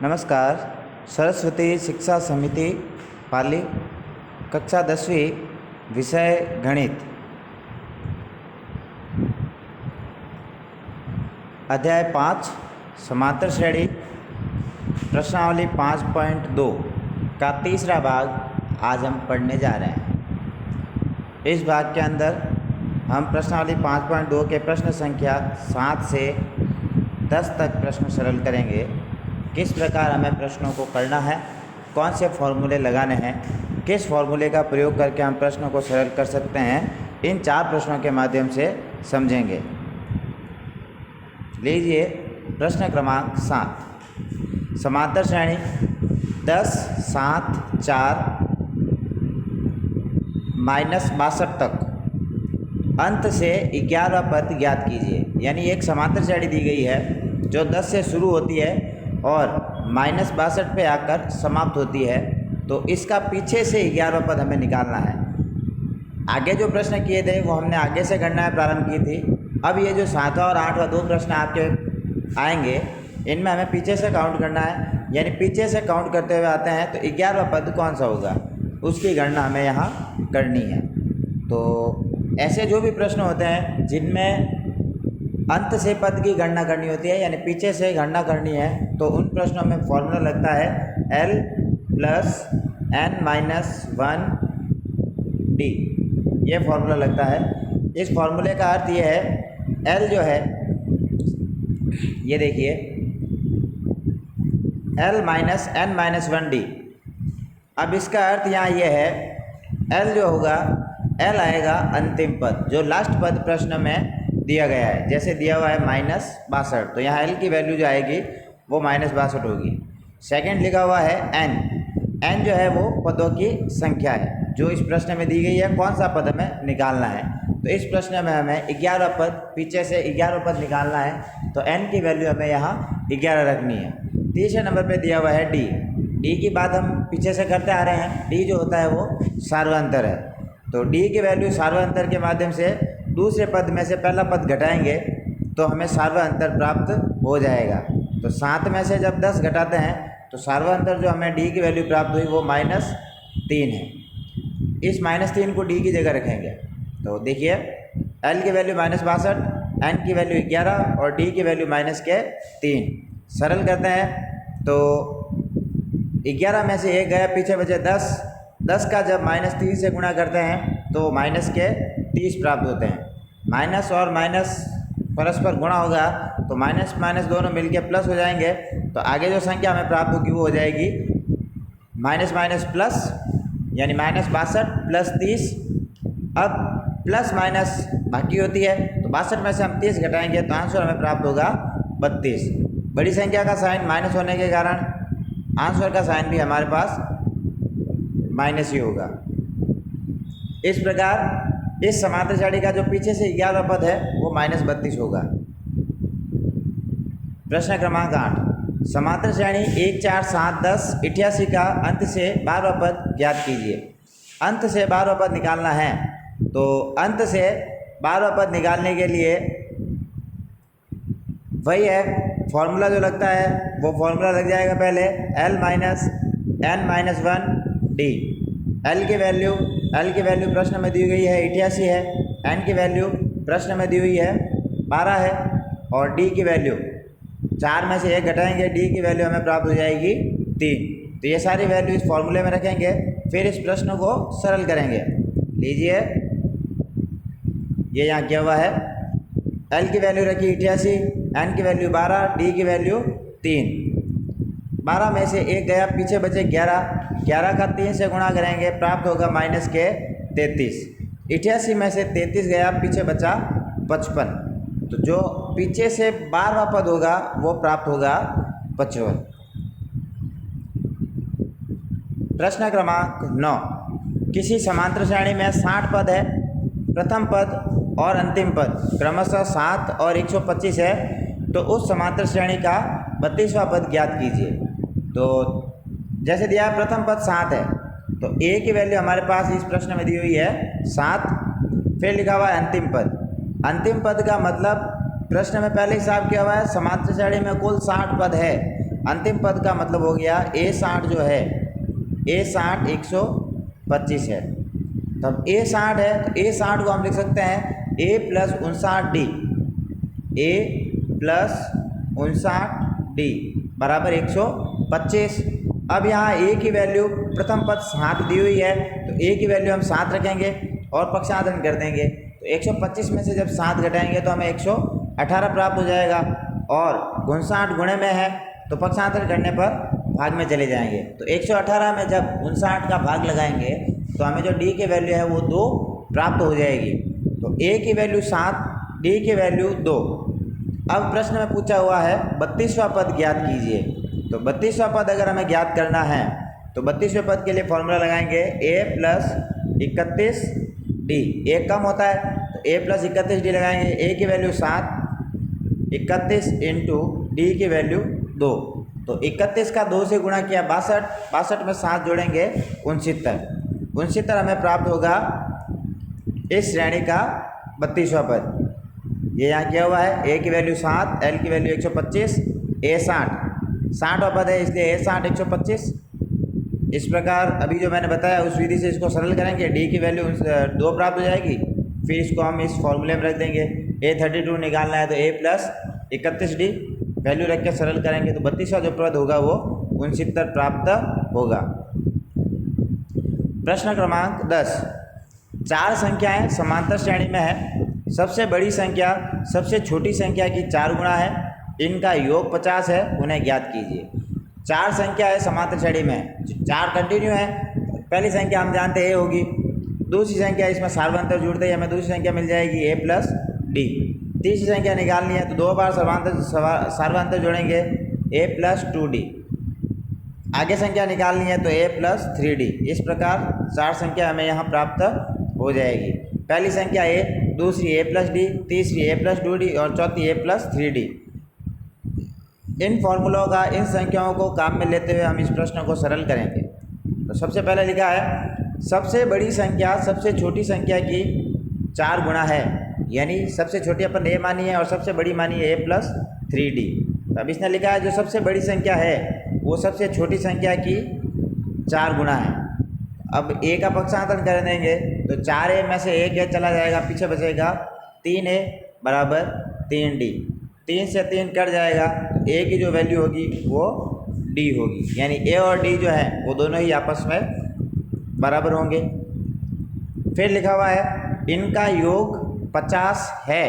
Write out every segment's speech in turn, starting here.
नमस्कार। सरस्वती शिक्षा समिति पाली कक्षा 10वीं विषय गणित अध्याय 5 समांतर श्रेणी प्रश्नावली 5.2 का तीसरा भाग आज हम पढ़ने जा रहे हैं। इस भाग के अंदर हम प्रश्नावली 5.2 के प्रश्न संख्या 7 से 10 तक प्रश्न सरल करेंगे। किस प्रकार हमें प्रश्नों को करना है, कौन से फॉर्मूले लगाने हैं, किस फॉर्मूले का प्रयोग करके हम प्रश्नों को सरल कर सकते हैं, इन 4 प्रश्नों के माध्यम से समझेंगे। लीजिए प्रश्न क्रमांक 7। समांतर श्रेणी 10, 7, 4 -62 तक अंत से 11वां पद ज्ञात कीजिए। यानी एक समांतर श्रेणी दी गई है जो 10 से शुरू होती है और -62 पे आकर समाप्त होती है, तो इसका पीछे से 11वां पद हमें निकालना है। आगे जो प्रश्न किए थे वो हमने आगे से गणनाएं प्रारंभ की थी। अब ये जो 7वां और 8वां 2 प्रश्न आपके आएंगे, इनमें हमें पीछे से काउंट करना है। यानी पीछे से काउंट करते हुए आते हैं तो 11वां पद कौन सा होगा, उसकी गणना हमें यहाँ करनी है। तो ऐसे जो भी प्रश्न होते हैं जिनमें अंत से पद की गणना करनी होती है, यानी पीछे से गणना करनी है, तो उन प्रश्नों में फॉर्मूला लगता है L + n-1 D। ये फॉर्मूला लगता है। इस फॉर्मूले का अर्थ ये है, L जो है ये देखिए L - n-1 D। अब इसका अर्थ यहाँ ये है, L जो होगा, L आएगा अंतिम पद, जो लास्ट पद प्रश्न में दिया गया है। जैसे दिया हुआ है -62, तो यहाँ L की वैल्यू जो आएगी वो -62 होगी। सेकंड लिखा हुआ है n जो है वो पदों की संख्या है जो इस प्रश्न में दी गई है। कौन सा पद हमें निकालना है, तो इस प्रश्न में हमें 11वां पद, पीछे से 11वां पद निकालना है, तो n की वैल्यू हमें यहाँ 11 रखनी है। तीसरे नंबर पे दिया हुआ है D की बात हम पीछे से करते आ रहे हैं। D जो होता है वो सार्वंतर है, तो D की वैल्यू सार्वंतर के माध्यम से दूसरे पद में से पहला पद घटाएंगे तो हमें सार्वंतर प्राप्त हो जाएगा। तो 7 में से जब 10 घटाते हैं तो सार्वंतर जो हमें D की वैल्यू प्राप्त हुई वो -3 है। इस -3 को D की जगह रखेंगे, तो देखिए L की वैल्यू -62, n की वैल्यू 11 और D की वैल्यू -3। सरल करते हैं तो 11 में से 1 गया, पीछे बचे 10। 10 का जब -3 से गुणा करते हैं तो -30 प्राप्त होते हैं। माइनस और माइनस परस्पर गुणा होगा तो माइनस माइनस दोनों मिलके प्लस हो जाएंगे। तो आगे जो संख्या हमें प्राप्त होगी वो हो जाएगी माइनस माइनस प्लस, यानी -62 + 30। अब प्लस माइनस बाकी होती है, तो 62 में से हम 30 घटाएंगे तो आंसर हमें प्राप्त होगा 32। बड़ी संख्या का साइन माइनस होने के कारण आंसर का साइन भी हमारे पास माइनस ही होगा। इस प्रकार इस समांतर श्रेणी का जो पीछे से 11वां पद है वो -32 होगा। प्रश्न क्रमांक 8। समांतर श्रेणी 1, 4, 7, 10, 88 का अंत से 12वां पद ज्ञात कीजिए। अंत से 12वां पद निकालना है, तो अंत से 12वां पद निकालने के लिए वही है फॉर्मूला जो लगता है, वो फॉर्मूला लग जाएगा पहले L - n-1 D। L की वैल्यू प्रश्न में दी गई है 88 है, n की वैल्यू प्रश्न में दी हुई है 12 है, और D की वैल्यू 4 में से 1 घटाएंगे, D की वैल्यू हमें प्राप्त हो जाएगी 3। तो ये सारी वैल्यू इस फॉर्मूले में रखेंगे, फिर इस प्रश्न को सरल करेंगे। लीजिए ये यहाँ किया हुआ है, L की वैल्यू रखी 88, n की वैल्यू 12, D की वैल्यू 3। 12 में से 1 गया, पीछे बचे 11। 11 का 3 से गुणा करेंगे, प्राप्त होगा -33। 88 में से 33 गया, पीछे बचा 55। तो जो पीछे से 12वां पद होगा वो प्राप्त होगा 55। प्रश्न क्रमांक 9। किसी समांतर श्रेणी में 60 पद है, प्रथम पद और अंतिम पद क्रमशः 7 और 125 है, तो उस समांतर श्रेणी का 32वां पद ज्ञात कीजिए। तो जैसे दिया है प्रथम पद 7 है, तो A की वैल्यू हमारे पास इस प्रश्न में दी हुई है 7। फिर लिखा हुआ है अंतिम पद। अंतिम पद का मतलब प्रश्न में पहले हिसाब किया हुआ है समांतर श्रेणी में कुल 60 पद है, अंतिम पद का मतलब हो गया A60 जो है A60 125 है। तब A60 है तो A60 को हम लिख सकते हैं A plus 59D, A plus 59D बराबर 125। अब यहाँ A की वैल्यू प्रथम पद 7 दी हुई है तो A की वैल्यू हम 7 रखेंगे और पक्षांतरण कर देंगे। तो 125 में से जब 7 घटाएंगे तो हमें 118 प्राप्त हो जाएगा और 59 गुणे में है तो पक्षांतरण करने पर भाग में चले जाएंगे। तो 118 में जब 59 का भाग लगाएंगे तो हमें जो D की वैल्यू है वो 2 प्राप्त हो जाएगी। तो A की वैल्यू 7, D की वैल्यू 2। अब प्रश्न में पूछा हुआ है 32वां पद ज्ञात कीजिए। तो 32वां पद अगर हमें ज्ञात करना है तो 32वें पद के लिए फॉर्मूला लगाएंगे A प्लस 31D। A कम होता है तो A प्लस 31D लगाएंगे। A की वैल्यू 7, 31 इंटू D की वैल्यू 2। तो 31 का 2 से गुणा किया 62, 62 में 7 जोड़ेंगे 69 हमें प्राप्त होगा इस श्रेणी का 32वां पद। ये यहाँ किया हुआ है A की वैल्यू 7, L की वैल्यू 125, A 60वां पद है इसलिए A 60 125। इस प्रकार अभी जो मैंने बताया उस विधि से इसको सरल करेंगे, D की वैल्यू 2 प्राप्त हो जाएगी। फिर इसको हम इस फॉर्मूले में रख देंगे। A 32 निकालना है तो A प्लस 31D वैल्यू रख के सरल करेंगे तो 32वां जो पद होगा वो 69 प्राप्त होगा। प्रश्न क्रमांक 10, 4 संख्याएं समांतर श्रेणी में है। सबसे बड़ी संख्या सबसे छोटी संख्या की 4 गुणा है, इनका योग 50 है, उन्हें ज्ञात कीजिए। 4 संख्या है समांतर श्रेणी में, 4 कंटिन्यू है। पहली संख्या हम जानते हैं A होगी, दूसरी संख्या इसमें सार्वंतर जुड़ते ही हमें दूसरी संख्या मिल जाएगी A प्लस D। तीसरी संख्या निकालनी है तो 2 बार सार्वंतर जोड़ेंगे A प्लस 2D। आगे संख्या निकालनी है तो A प्लस 3D। इस प्रकार 4 संख्या हमें यहाँ प्राप्त हो जाएगी। पहली संख्या A, दूसरी A प्लस D, तीसरी A प्लस 2D और चौथी A प्लस 3D। इन फॉर्मूलों का इन संख्याओं को काम में लेते हुए हम इस प्रश्न को सरल करेंगे। तो सबसे पहले लिखा है सबसे बड़ी संख्या सबसे छोटी संख्या की 4 गुणा है, यानी सबसे छोटी अपन A मानी है और सबसे बड़ी मानी है A प्लस 3D। तो अब इसने लिखा है जो सबसे बड़ी संख्या है वो सबसे छोटी संख्या की 4 गुणा है। अब A का पक्षांतरण कर देंगे तो 4A में से 1 चला जाएगा, पीछे बचेगा 3A बराबर 3D। 3 से 3 कट जाएगा तो A की जो वैल्यू होगी वो D होगी, यानी A और D जो है वो दोनों ही आपस में बराबर होंगे। फिर लिखा हुआ है इनका योग 50 है,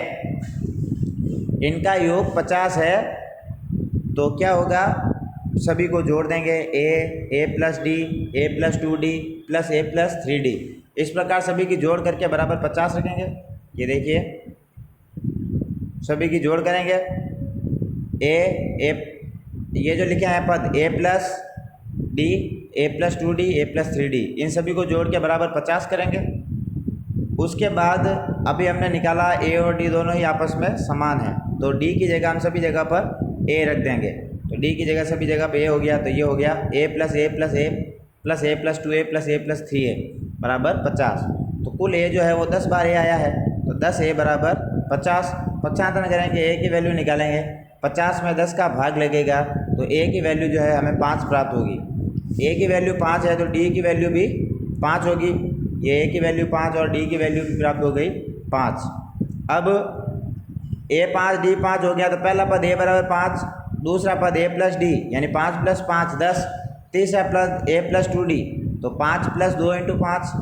इनका योग 50 है तो क्या होगा, सभी को जोड़ देंगे A plus D, A plus 2D plus A plus 3D। इस प्रकार सभी की जोड़ करके बराबर 50 रखेंगे। ये देखिए सभी की जोड़ करेंगे ये जो लिखे हैं पद A plus D, A plus 2D, A plus 3D, इन सभी को जोड़ के बराबर 50 करेंगे। उसके बाद अभी हमने निकाला A और D दोनों ही आपस में समान है तो D की जगह हम सभी जगह पर A रख देंगे। तो D की जगह सभी जगह पे A हो गया तो ये हो गया A plus A plus A plus A plus 2A plus A plus 3A बराबर 50। तो कुल A जो है वो 10 बार A आया है तो 10A बराबर 50। पक्षांतरण करेंगे A की वैल्यू निकालेंगे, 50 में 10 का भाग लगेगा तो A की वैल्यू जो है हमें 5 प्राप्त होगी। A की वैल्यू 5 है तो D की वैल्यू भी 5 होगी। ये A की वैल्यू 5 और D की वैल्यू भी प्राप्त हो गई 5। अब A 5 D 5 हो गया तो पहला पद A बराबर 5, दूसरा पद A प्लस D यानी 5 प्लस 5 10, तीसरा पद A प्लस 2D तो 5 प्लस 2 इंटू 5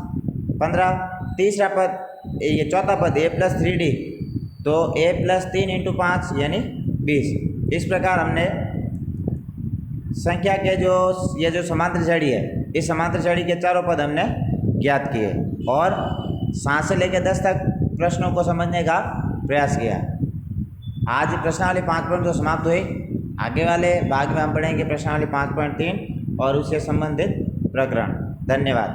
15, तीसरा पद ये चौथा पद A प्लस 3D तो A प्लस 3 इंटू 5 यानी 20। इस प्रकार हमने संख्या के ये जो समांतर श्रेणी है इस समांतर श्रेणी के चारों पद हमने ज्ञात किए और 7 से लेकर 10 तक प्रश्नों को समझने का प्रयास किया। आज प्रश्नावली 5.2 तो समाप्त हुई। आगे वाले भाग में हम पढ़ेंगे प्रश्नावली 5.3 और उससे संबंधित प्रकरण। धन्यवाद।